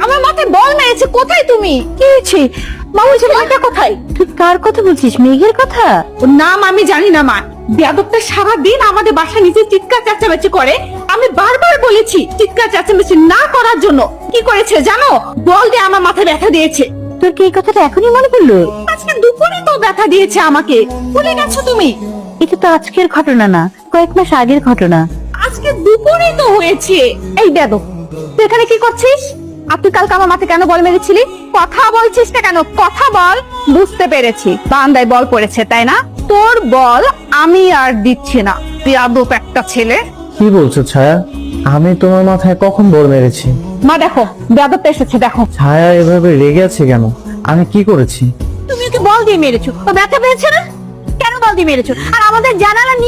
আমার মাথায় বল মেরেছে। কোথায় তুমি? কি হয়েছে? মা বলছে মেয়েটা কোথায়? তুই কার কথা বলছিস? মেঘের কথা? ওর নাম আমি জানি না মা। বেয়াদবটা সারাদিন আমাদের বাসা নিচে চিৎকার চেঁচামেচি করে। আমি বারবার বলেছি চিৎকার চেঁচামেচি না করার জন্য। কি করেছে জানো? বল দিয়ে আমার মাথায় ব্যথা দিয়েছে। তোর কি এই কথাটা এখনই মনে পড়লো? আজকে দুপুরে তো ব্যথা দিয়েছে আমাকে। ভুলে গেছো তুমি? এটা তো আজকের ঘটনা না, কয়েক মাস আগের ঘটনা। আজকে দুপুরেই তো হয়েছে। এই বেয়াদব, তুই এখানে কি করছিস? আর তুই কালকে আমার মাথায় কেন বল মেরেছিলি? কথা বলছিস না কেন? কথা বল। বুঝতে পেরেছি, বান্দায় বল পড়েছে তাই না? তোর বল আমি আর দিচ্ছি না। বেয়াদব একটা ছেলে। কি বলছো ছায়া? আমি তোমার মাথায় কখন বল মেরেছি? মা দেখো, বেয়াদবটা এসেছে দেখো। ছায়া এভাবে রেগে আছে কেন? আমি কি করেছি? তুমি ওকে বল দিয়ে মেরেছো, ও ব্যথা পেয়েছে না? কেন বল দিয়ে মেরেছো? আর আমাদের জানালার নিচ